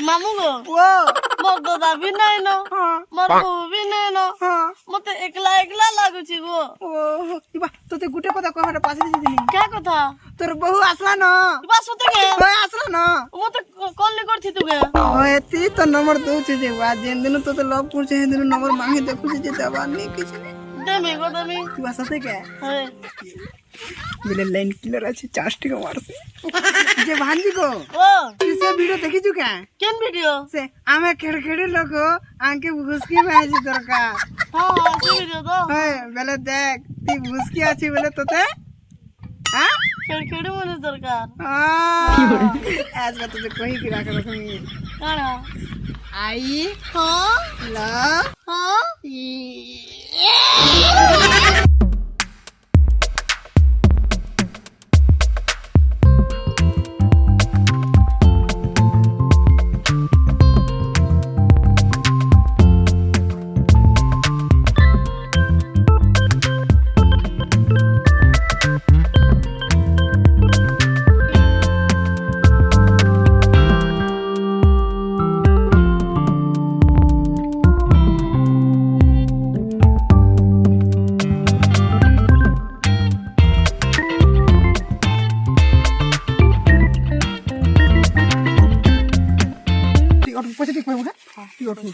मामू गो मोर दादा भी नहीं नो मोर बहू भी नहीं नो मते एकला एकला लागुची गो इबा तोते गुटे कथा कहबा पासे दिदिनी क्या कथा तोर बहू आसला न इबा सोते के ओए आसला न मते कॉल नि करथि तू के ओए ती तो नंबर दउ छे जे वा जेन दिन तोते लव पुर छे दिन नंबर मांगे देखु छे जे दबा नहीं किछ नहीं देमी गो देमी तू आसते के है बिले लाइन किलर আছে চারটি को मारছে যে ভাঞ্জি গো ओ কিসে ভিডিও দেখিছু কে केन वीडियो से आमे खेड़खेड़ी लोग आंके भुसकी में आजी दरकार हां हां से वीडियो तो है बेले देख ती भुसकी आछी बेले तोते हां खेड़खेड़ी मने सरकार हां आज का तुझे कही की राख रखनी काना आई हां ल हां पछिति कोइ उठा ती उठु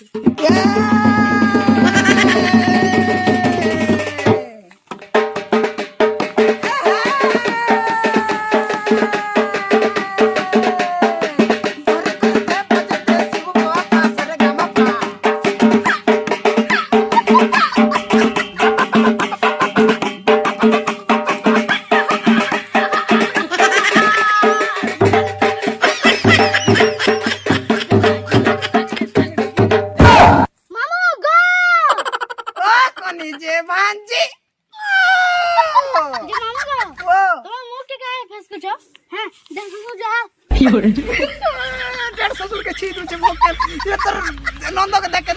ससुर के छी तुझे मोके ये तर नंद के देख के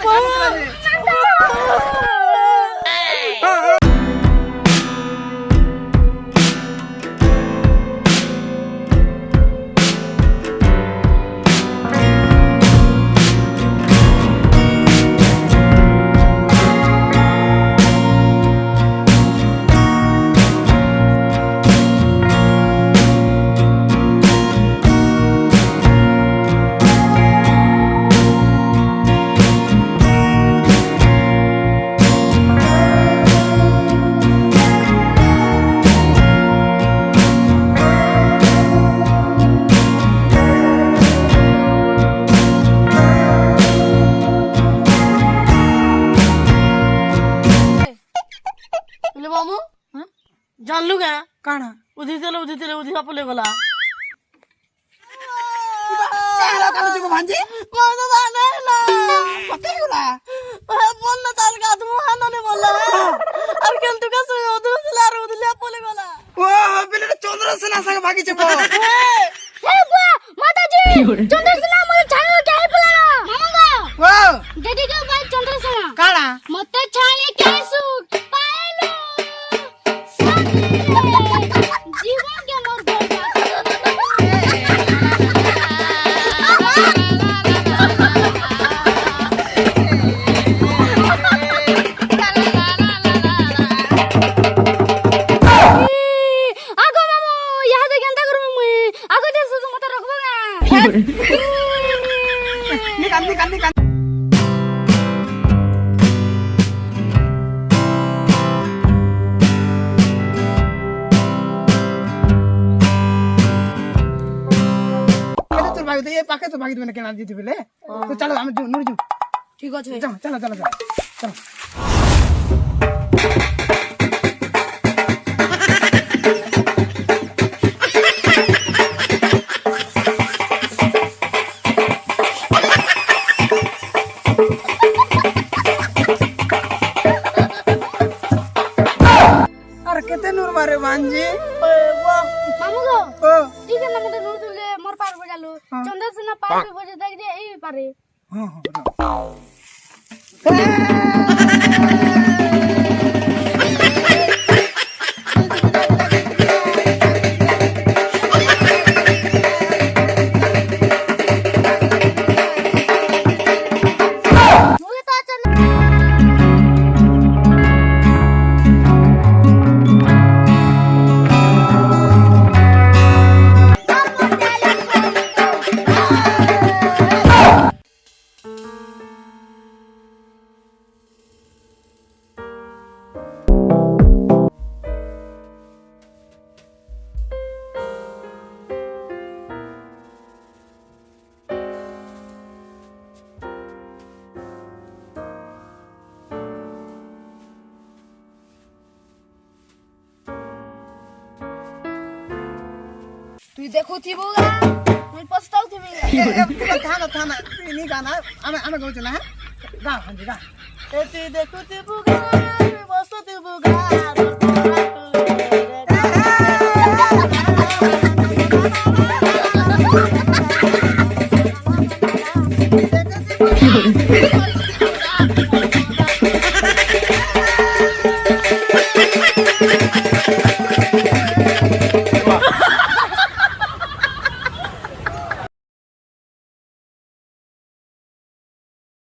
मामू जानलु क्या काना उधी अपले गला काला काला जुको भांजी मैं तो जाने ना पते होला बोल ना ताल का तुम हां ने बोला और केन तू का सो उधर से ला उधर अपले गला ओ बिले चंद्रसेना संग भागी छको हे बुआ माताजी चंद्रसेना मोर छाने के है बुलाना मामूगा ओ दीदी के भाई चंद्रसेना काला मते छाने के सुख पाएलो जीवन के मोर निकाल तो भाई ये पाके तो भागी मैंने केना दी थी पहले तो चलो हम नूर जो ठीक है चलो चलो चलो चलो ସିନା ପାଇବି ବୋଝେ ଦେଖି ଯେ ଏଇ ପାରେ ହଁ ମୁଁ ତ ଅଛନ୍ତି তুই দেখুথিবু গা তুই পস্তাউথিবি থানা নি গানা ଆମେ କହୁଛୁ ନା ଗା ହାଣ୍ଡି ଗା তুই দেখুথিবু গা তুই বসুথিবু গা